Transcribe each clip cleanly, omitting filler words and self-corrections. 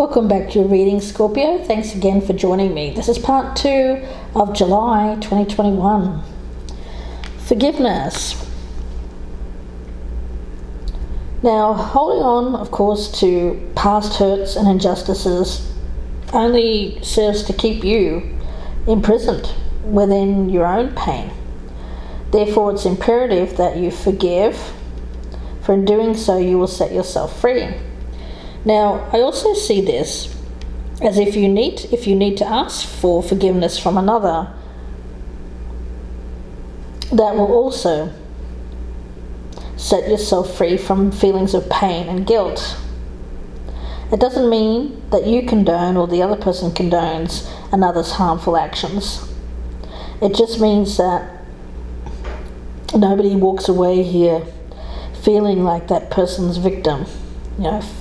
Welcome back to your reading, Scorpio. Thanks again for joining me. This is part 2 of July 2021. Forgiveness. Now, holding on, of course, to past hurts and injustices only serves to keep you imprisoned within your own pain. Therefore, it's imperative that you forgive, for in doing so you will set yourself free. Now, I also see this as if you need to ask for forgiveness from another, that will also set yourself free from feelings of pain and guilt. It doesn't mean that you condone or the other person condones another's harmful actions. It just means that nobody walks away here feeling like that person's victim.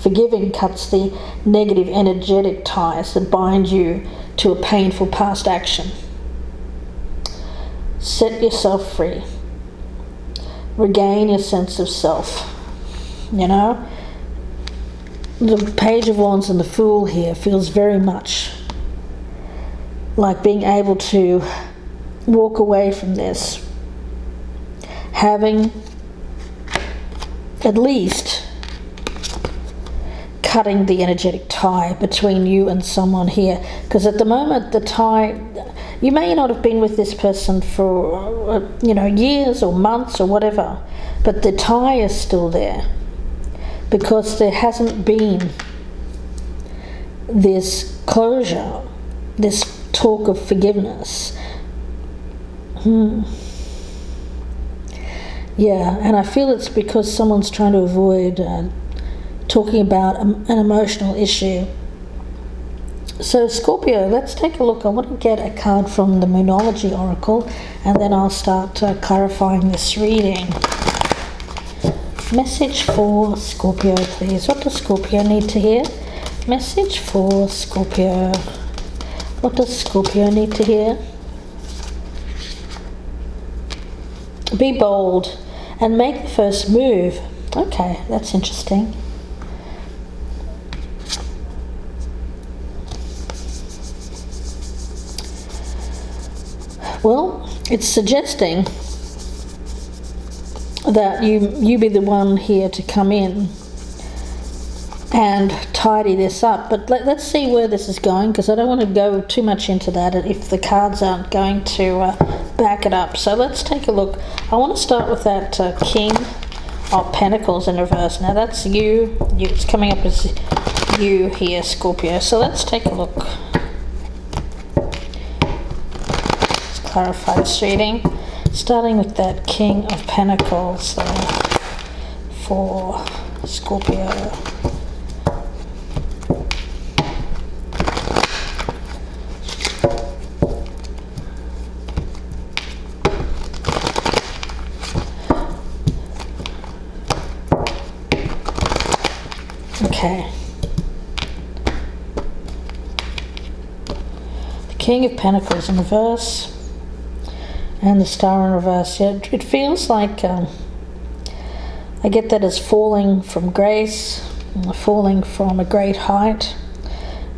Forgiving cuts the negative energetic ties that bind you to a painful past action. Set yourself free. Regain your sense of self. The Page of Wands and the Fool here feels very much like being able to walk away from this, having at least cutting the energetic tie between you and someone here. Because at the moment, the tie, you may not have been with this person for years or months or whatever, but the tie is still there because there hasn't been this closure, this talk of forgiveness. Yeah, and I feel it's because someone's trying to avoid talking about an emotional issue. So Scorpio, let's take a look. I want to get a card from the Moonology Oracle, and then I'll start clarifying this reading. Message for Scorpio, please. What does Scorpio need to hear? Message for Scorpio. What does Scorpio need to hear? Be bold and make the first move. Okay, that's interesting. Well, it's suggesting that you be the one here to come in and tidy this up. But let's see where this is going, because I don't want to go too much into that if the cards aren't going to back it up. So let's take a look. I want to start with that King of Pentacles in reverse. Now that's you. It's coming up as you here, Scorpio. So let's take a look. Clarify this reading, starting with that King of Pentacles for Scorpio. Okay. The King of Pentacles in reverse. And the Star in reverse. Yeah, it feels like I get that as falling from grace, falling from a great height.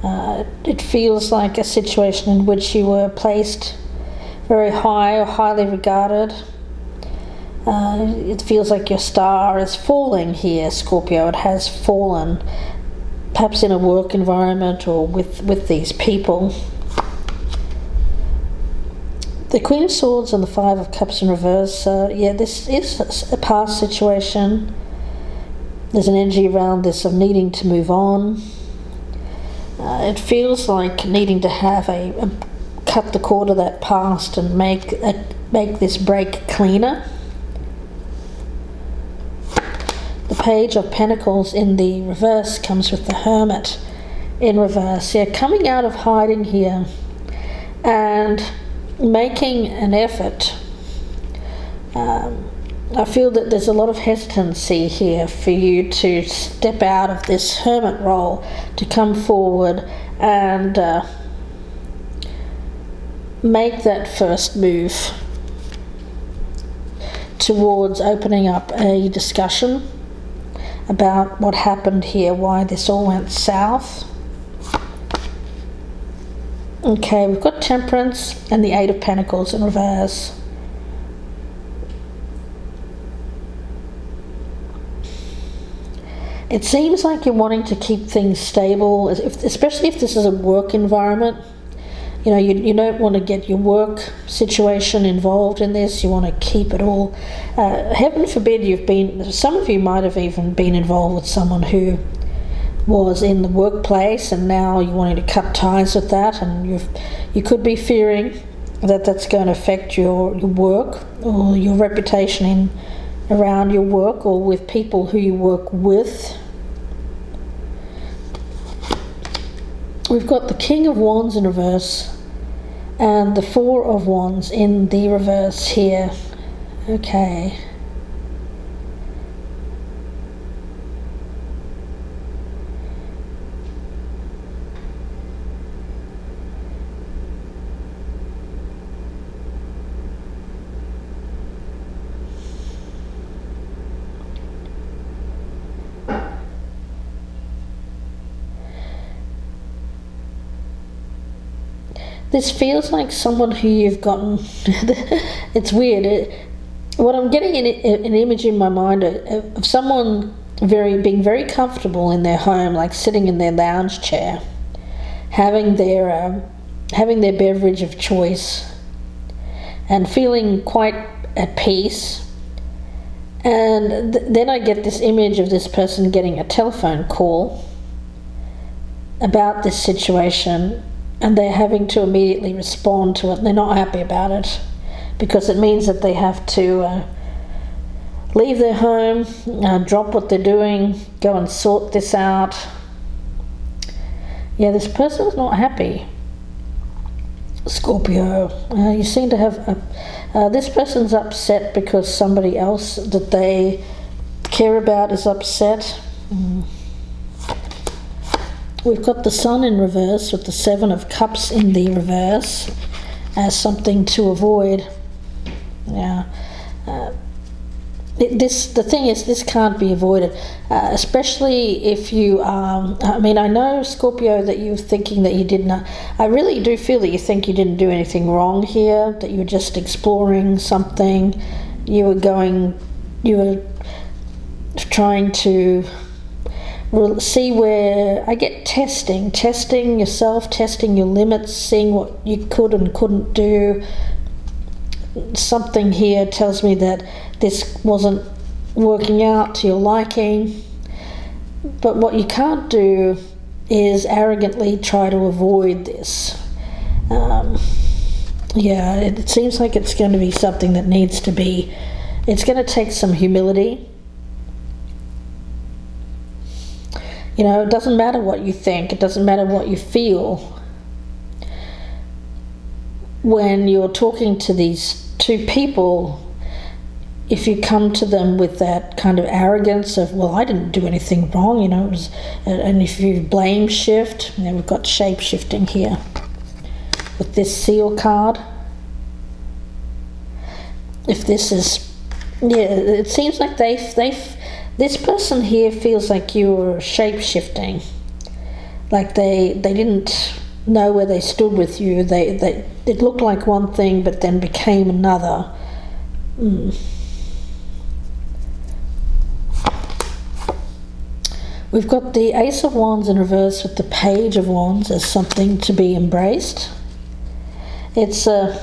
It feels like a situation in which you were placed very high or highly regarded. It feels like your star is falling here, Scorpio. It has fallen, perhaps in a work environment or with these people. The Queen of Swords and the Five of Cups in reverse, this is a past situation. There's an energy around this of needing to move on. It feels like needing to have cut the cord of that past and make this break cleaner. The Page of Pentacles in the reverse comes with the Hermit in reverse. Yeah, coming out of hiding here and making an effort. I feel that there's a lot of hesitancy here for you to step out of this hermit role, to come forward and make that first move towards opening up a discussion about what happened here, why this all went south. Okay, we've got Temperance and the Eight of Pentacles in reverse. It seems like you're wanting to keep things stable, especially if this is a work environment. You know, you don't want to get your work situation involved in this. You want to keep it all. Heaven forbid some of you might have even been involved with someone who was in the workplace, and now you're wanting to cut ties with that, and you could be fearing that that's going to affect your work or your reputation around your work or with people who you work with. We've got the King of Wands in reverse and the Four of Wands in the reverse here. Okay. This feels like someone who you've gotten. It's weird. What I'm getting an image in my mind of someone being very comfortable in their home, like sitting in their lounge chair, having their beverage of choice, and feeling quite at peace. And then I get this image of this person getting a telephone call about this situation, and they're having to immediately respond to it, and they're not happy about it because it means that they have to leave their home, drop what they're doing, go and sort this out. Yeah, this person's not happy, Scorpio. You seem to have this person's upset because somebody else that they care about is upset. We've got the Sun in reverse with the Seven of Cups in the reverse as something to avoid. Yeah. The thing is, this can't be avoided, especially if you are. I mean, I know, Scorpio, that you're thinking that you did not. I really do feel that you think you didn't do anything wrong here, that you were just exploring something. You were trying to see where, I get testing yourself, testing your limits, seeing what you could and couldn't do. Something here tells me that this wasn't working out to your liking, but what you can't do is arrogantly try to avoid this. Yeah, it seems like it's going to be something that needs to be, it's going to take some humility. You know, it doesn't matter what you think, it doesn't matter what you feel. When you're talking to these two people, if you come to them with that kind of arrogance of, well, I didn't do anything wrong, you know, and if you blame shift, you know, we've got shape shifting here with this Seal card. If this is, yeah, it seems like this person here feels like you were shape-shifting, like they didn't know where they stood with you. It looked like one thing but then became another. We've got the Ace of Wands in reverse with the Page of Wands as something to be embraced. It's the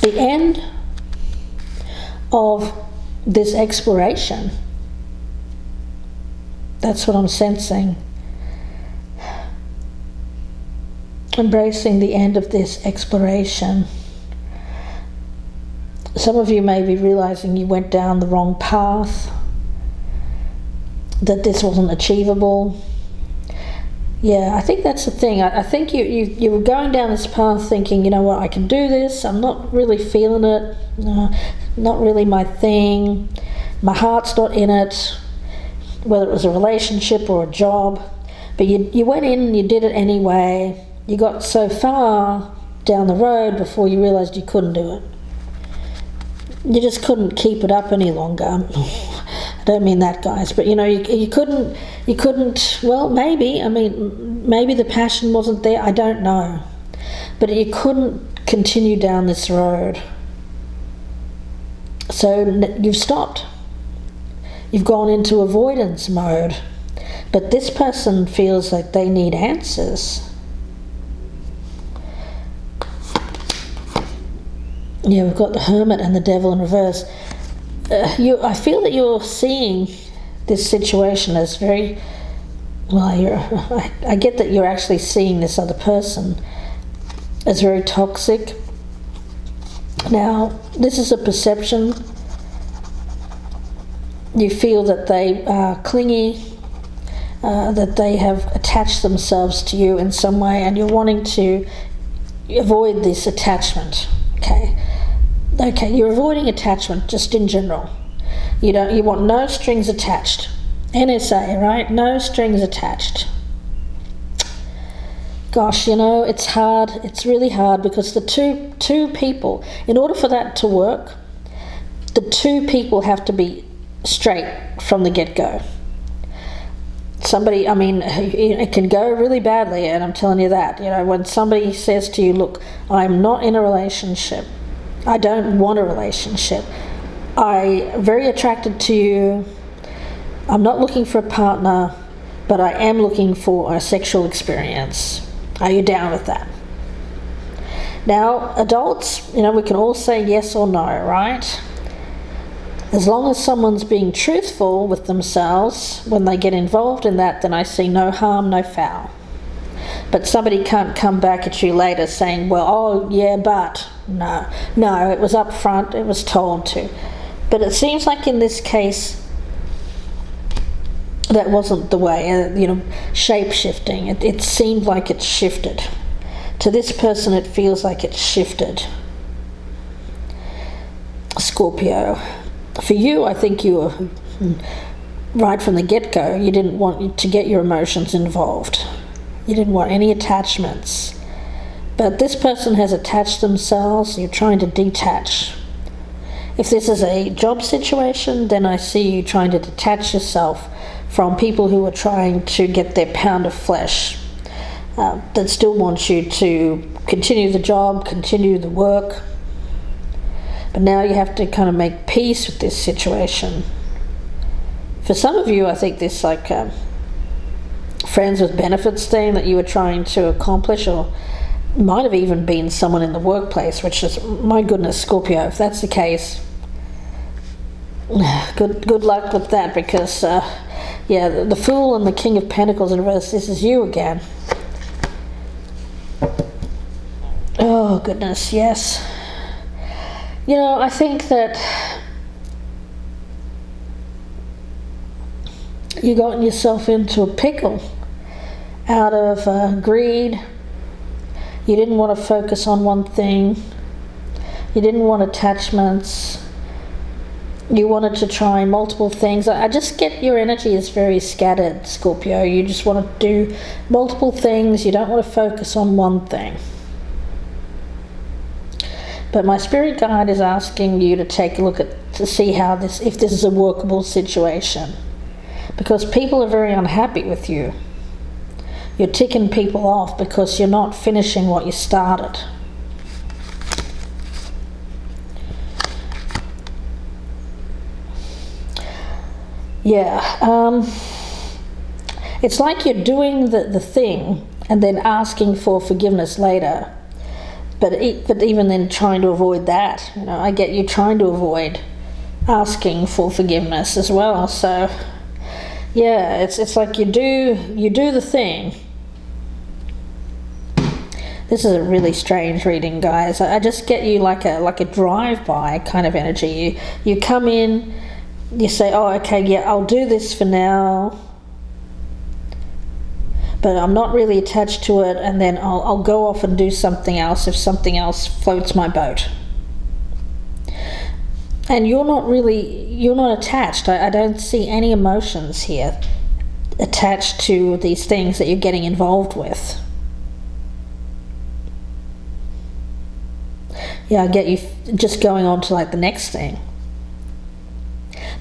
end of this exploration. That's what I'm sensing. Embracing the end of this exploration. Some of you may be realizing you went down the wrong path, that this wasn't achievable. Yeah, I think that's the thing. I think you were going down this path thinking, you know what, I can do this. I'm not really feeling it. Not really my thing. My heart's not in it, whether it was a relationship or a job. But you went in and you did it anyway. You got so far down the road before you realized you couldn't do it. You just couldn't keep it up any longer. I don't mean that, guys, but you couldn't, well, maybe, I mean, maybe the passion wasn't there, I don't know, but you couldn't continue down this road. So you've stopped. You've gone into avoidance mode. But this person feels like they need answers. Yeah, we've got the Hermit and the Devil in reverse. I feel that you're seeing this situation as very, well, I get that you're actually seeing this other person as very toxic. Now, this is a perception. You feel that they are clingy, that they have attached themselves to you in some way, and you're wanting to avoid this attachment. Okay, you're avoiding attachment just in general. You want no strings attached. NSA, right? No strings attached. Gosh, it's hard. It's really hard because the two people, in order for that to work, the two people have to be straight from the get-go. Somebody, I mean, it can go really badly, and I'm telling you that. When somebody says to you, look, I'm not in a relationship. I don't want a relationship. I'm very attracted to you. I'm not looking for a partner, but I am looking for a sexual experience. Are you down with that? Now, adults, we can all say yes or no, right? As long as someone's being truthful with themselves when they get involved in that, then I see no harm, no foul. But somebody can't come back at you later saying, well, oh, yeah, but. No, it was up front, it was told to. But it seems like in this case, that wasn't the way, shape-shifting. It seemed like it shifted. To this person, it feels like it shifted. Scorpio. For you, I think you were, right from the get-go, you didn't want to get your emotions involved. You didn't want any attachments. But this person has attached themselves, you're trying to detach. If this is a job situation, then I see you trying to detach yourself from people who are trying to get their pound of flesh, that still want you to continue the job, continue the work. But now you have to kind of make peace with this situation. For some of you, I think this friends with benefits thing that you were trying to accomplish, or might have even been someone in the workplace, which is, my goodness, Scorpio, if that's the case, good luck with that, because the Fool and the King of Pentacles in reverse, this is you again. Oh goodness, yes. I think that you got yourself into a pickle out of greed. You didn't want to focus on one thing. You didn't want attachments. You wanted to try multiple things. I just get your energy is very scattered, Scorpio. You just want to do multiple things. You don't want to focus on one thing. But my spirit guide is asking you to take a look to see if this is a workable situation. Because people are very unhappy with you. You're ticking people off because you're not finishing what you started. Yeah, it's like you're doing the thing and then asking for forgiveness later. But even then trying to avoid that. I get you trying to avoid asking for forgiveness as well. So, yeah, it's like you do the thing. This is a really strange reading, guys. I just get you like a drive-by kind of energy. You come in, you say, oh, okay, yeah, I'll do this for now, but I'm not really attached to it, and then I'll go off and do something else if something else floats my boat. And you're not attached. I don't see any emotions here attached to these things that you're getting involved with. Yeah, I get you just going on to the next thing.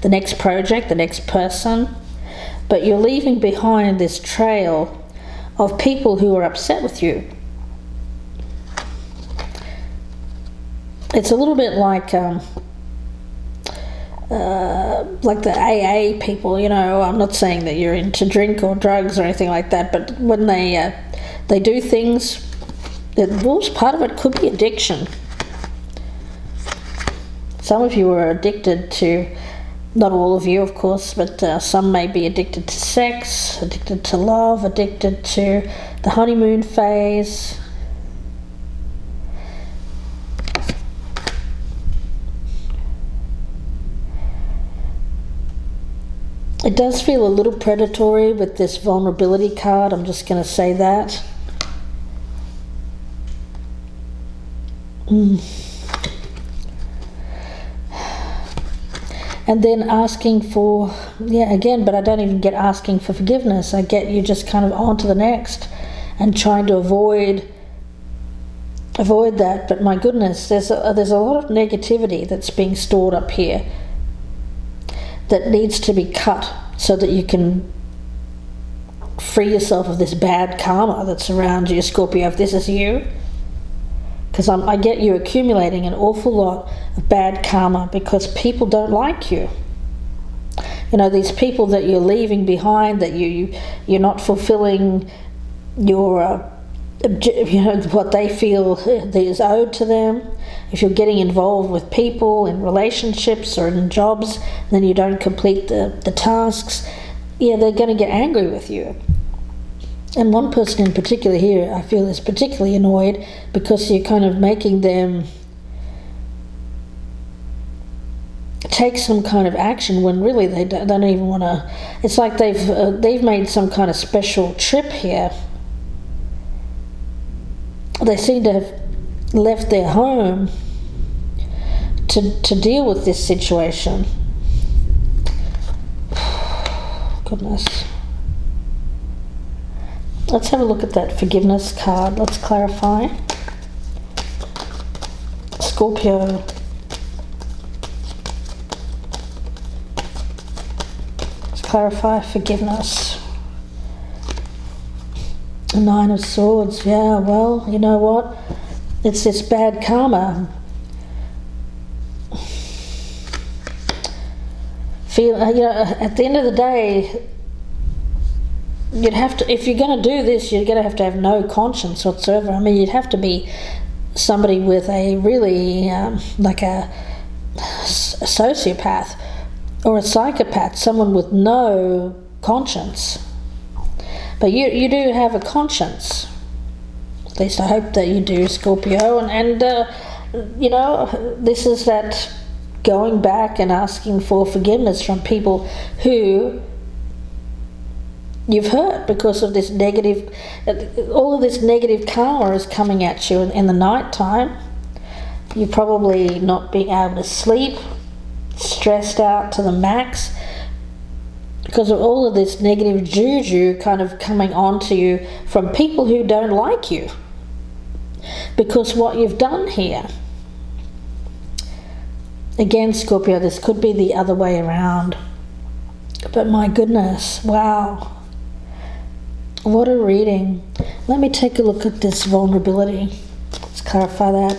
the next project, the next person. But you're leaving behind this trail of people who are upset with you. It's a little bit like the AA people, you know. I'm not saying that you're into drink or drugs or anything like that, but when they do things, part of it could be addiction. Some of you are addicted to, not all of you of course, but some may be addicted to sex, addicted to love, addicted to the honeymoon phase. It does feel a little predatory with this vulnerability card, I'm just going to say that. And then asking for, again, but I don't even get asking for forgiveness. I get you just kind of on to the next and trying to avoid that. But my goodness, there's a lot of negativity that's being stored up here that needs to be cut so that you can free yourself of this bad karma that's around you, Scorpio, if this is you. Because I get you accumulating an awful lot of bad karma because people don't like you. You know, these people that you're leaving behind, that you're not fulfilling your, what they feel that is owed to them. If you're getting involved with people in relationships or in jobs, then you don't complete the tasks, they're going to get angry with you. And one person in particular here, I feel, is particularly annoyed because you're kind of making them take some kind of action when really they don't even want to. It's like they've made some kind of special trip here. They seem to have left their home to deal with this situation. Goodness. Let's have a look at that forgiveness card. Let's clarify. Scorpio. Let's clarify forgiveness. Nine of Swords. Yeah, well, you know what? It's this bad karma. At the end of the day, you'd have to, if you're going to do this, you're going to have no conscience whatsoever. I mean, you'd have to be somebody with a really, like a sociopath or a psychopath, someone with no conscience. But you do have a conscience. At least I hope that you do, Scorpio. And this is that going back and asking for forgiveness from people who you've hurt because of this negative, all of this negative karma is coming at you in the night time. You're probably not being able to sleep, stressed out to the max because of all of this negative juju kind of coming onto you from people who don't like you. Because what you've done here, again, Scorpio, this could be the other way around. But my goodness, wow. What a reading. Let me take a look at this vulnerability. Let's clarify that.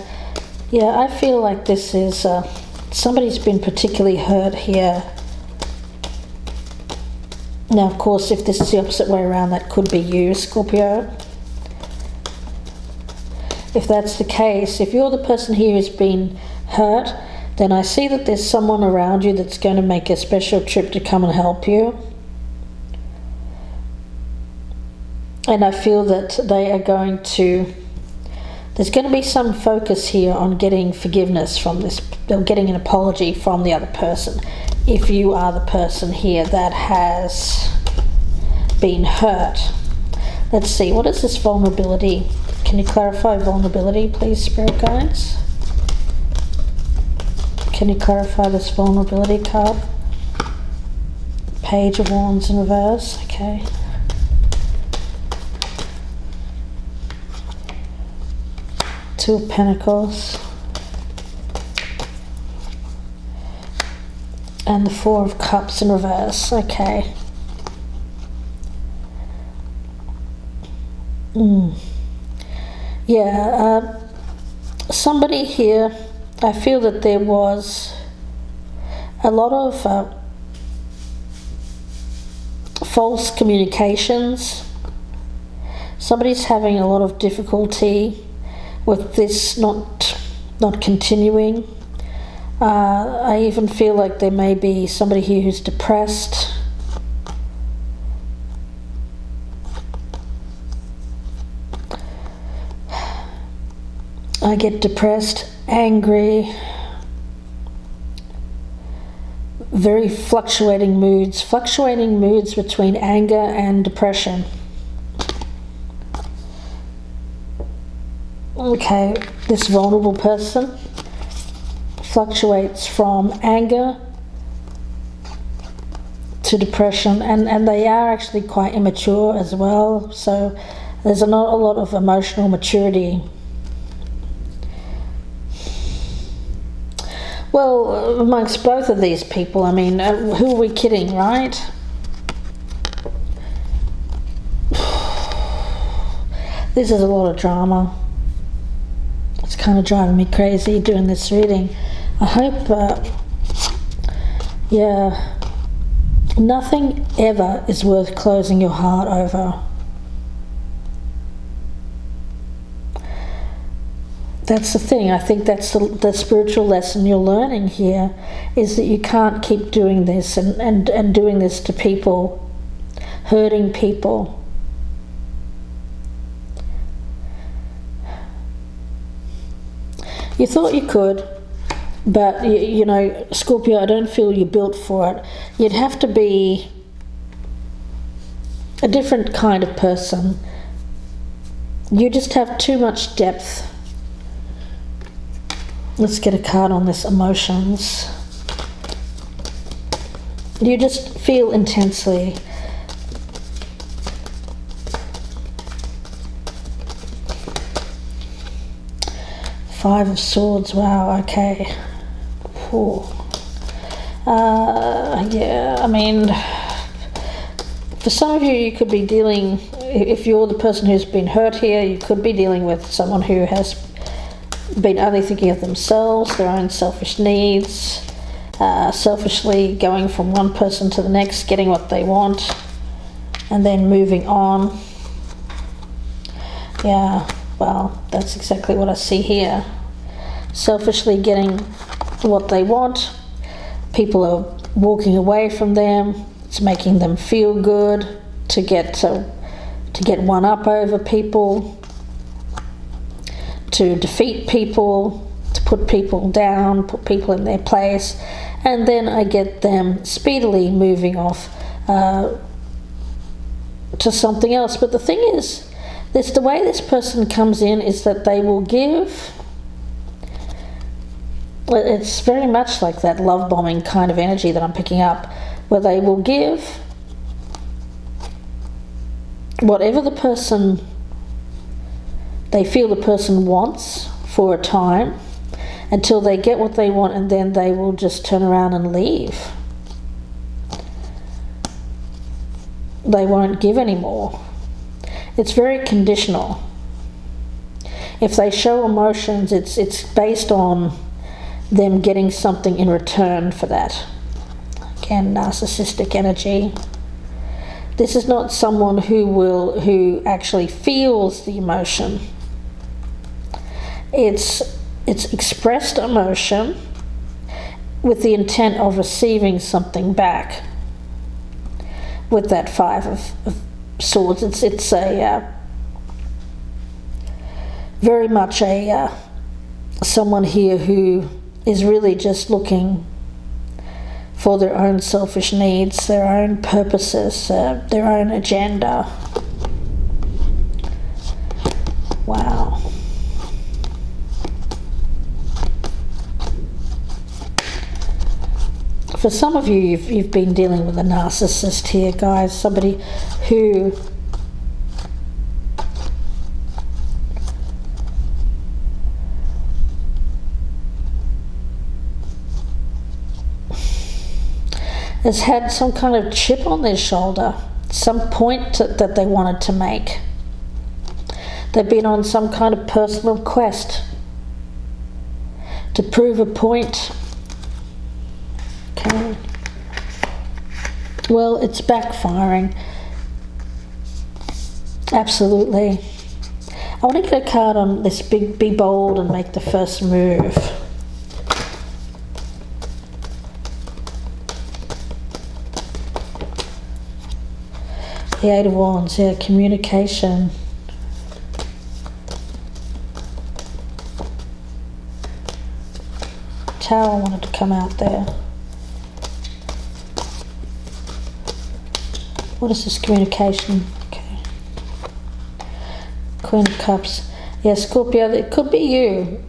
Yeah, I feel like this is, somebody's been particularly hurt here. Now, of course, if this is the opposite way around, that could be you, Scorpio. If that's the case, if you're the person here who's been hurt, then I see that there's someone around you that's going to make a special trip to come and help you. And I feel that they are going to, there's going to be some focus here on getting forgiveness from this, or getting an apology from the other person. If you are the person here that has been hurt. Let's see, what is this vulnerability? Can you clarify vulnerability, please, Spirit Guides? Can you clarify this vulnerability card? Page of Wands in reverse, okay. Two of Pentacles. And the Four of Cups in reverse. Okay. Yeah, somebody here, I feel that there was a lot of false communications. Somebody's having a lot of difficulty with this not continuing. I even feel like there may be somebody here who's depressed. I get depressed, angry, very fluctuating moods between anger and depression. Okay, this vulnerable person fluctuates from anger to depression, and they are actually quite immature as well, so there's not a lot of emotional maturity. Well, amongst both of these people, I mean, who are we kidding, right? This is a lot of drama. It's kind of driving me crazy doing this reading. I hope, yeah, nothing ever is worth closing your heart over. That's the thing. I think that's the spiritual lesson you're learning here, is that you can't keep doing this and doing this to people, hurting people. You thought you could, but you know, Scorpio, I don't feel you're built for it. You'd have to be a different kind of person. You just have too much depth. Let's get a card on this, emotions. You just feel intensely. Five of Swords, wow, okay. Yeah, I mean, for some of you, you could be dealing, if you're the person who's been hurt here, you could be dealing with someone who has been only thinking of themselves, their own selfish needs, selfishly going from one person to the next, getting what they want, and then moving on. Yeah, well, that's exactly what I see here. Selfishly getting what they want, people are walking away from them, it's making them feel good to get one up over people, to defeat people, to put people down, put people in their place, and then I get them speedily moving off to something else. But the thing is, the way this person comes in is that they will give. It's very much like that love bombing kind of energy that I'm picking up, where they will give whatever they feel the person wants for a time, until they get what they want, and then they will just turn around and leave. They won't give anymore. It's very conditional. If they show emotions, it's based on them getting something in return for that. Again, narcissistic energy. This is not someone who actually feels the emotion. It's expressed emotion with the intent of receiving something back. With that Five of Swords, it's a very much a someone here who is really just looking for their own selfish needs, their own purposes, their own agenda. Wow. For some of you, you've been dealing with a narcissist here, guys. Somebody who has had some kind of chip on their shoulder, some point that they wanted to make. They've been on some kind of personal quest to prove a point. Okay. Well, it's backfiring. Absolutely. I want to get a card on this be bold and make the first move. The Eight of Wands, yeah, communication. Tower wanted to come out there. What is this communication? Okay. Queen of Cups. Yeah, Scorpio, it could be you.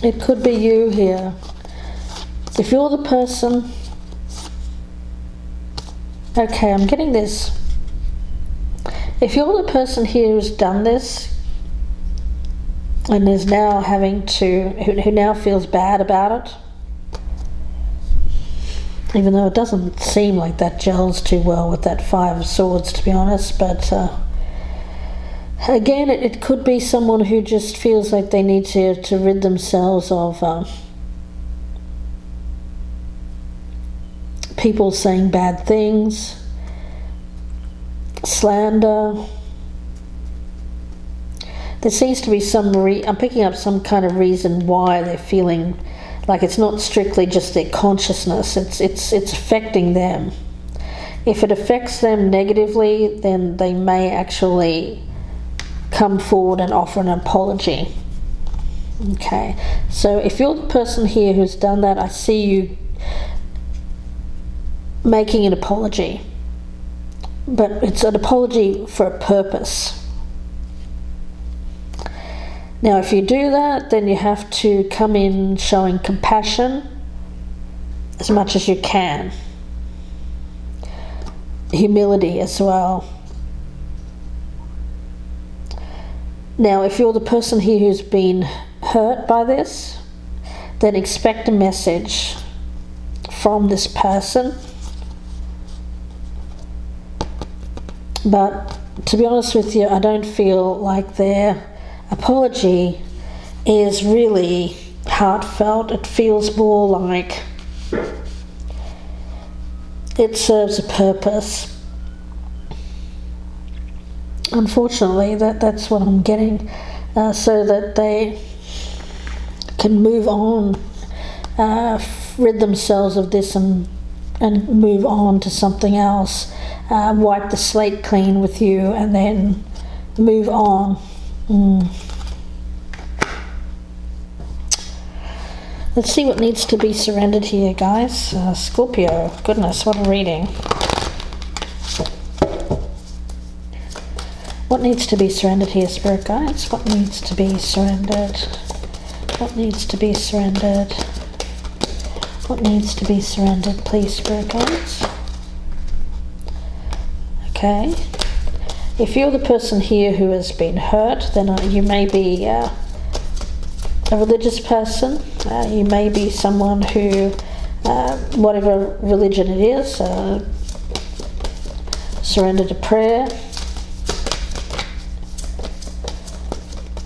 It could be you here. If you're the person... Okay, I'm getting this. If you're the person here who's done this, and is now having to, who now feels bad about it, even though it doesn't seem like that gels too well with that Five of Swords, to be honest, but again, it could be someone who just feels like they need to rid themselves of people saying bad things, slander. There seems to be some I'm picking up some kind of reason why they're feeling like it's not strictly just their consciousness, it's affecting them. If it affects them negatively, then they may actually come forward and offer an apology. Okay, so if you're the person here who's done that, I see you making an apology, but it's an apology for a purpose. Now, if you do that, then you have to come in showing compassion as much as you can. Humility as well. Now, if you're the person here who's been hurt by this, then expect a message from this person. But to be honest with you, I don't feel like their apology is really heartfelt. It feels more like it serves a purpose. Unfortunately, that's what I'm getting, so that they can move on, rid themselves of this and move on to something else, wipe the slate clean with you and then move on. Let's see what needs to be surrendered here, guys. Scorpio, goodness, what a reading. What needs to be surrendered here, Spirit Guides? What needs to be surrendered? What needs to be surrendered? What needs to be surrendered, please, Spirit Guides? Okay. If you're the person here who has been hurt, then you may be a religious person. You may be someone who, whatever religion it is, surrender to prayer.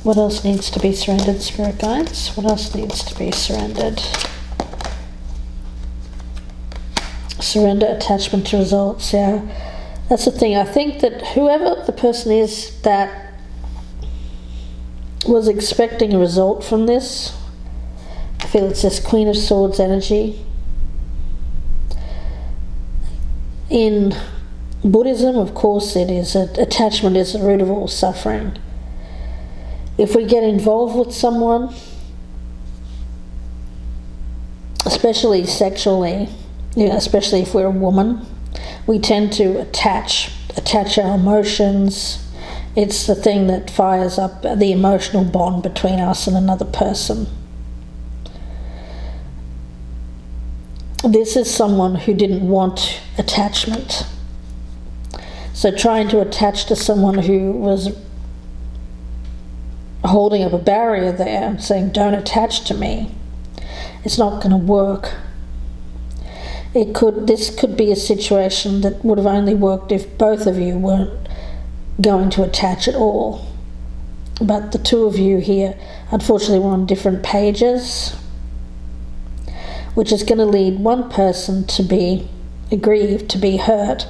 What else needs to be surrendered, Spirit Guides? What else needs to be surrendered? Surrender attachment to results, yeah. That's the thing. I think that whoever the person is that was expecting a result from this, I feel it's this Queen of Swords energy. In Buddhism, of course, it is attachment is the root of all suffering. If we get involved with someone, especially sexually, especially if we're a woman, we tend to attach our emotions. It's the thing that fires up the emotional bond between us and another person. This is someone who didn't want attachment. So trying to attach to someone who was holding up a barrier there, saying, don't attach to me, it's not going to work. This could be a situation that would have only worked if both of you weren't going to attach at all. But the two of you here, unfortunately, were on different pages, which is going to lead one person to be aggrieved, to be hurt,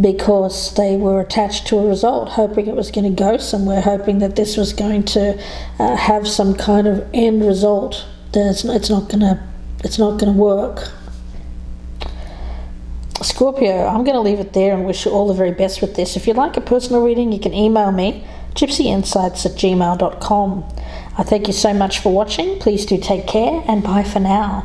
because they were attached to a result, hoping it was going to go somewhere, hoping that this was going to have some kind of end result. That it's not going to work. Scorpio, I'm going to leave it there and wish you all the very best with this. If you'd like a personal reading, you can email me, gypsyinsights@gmail.com. I thank you so much for watching. Please do take care, and bye for now.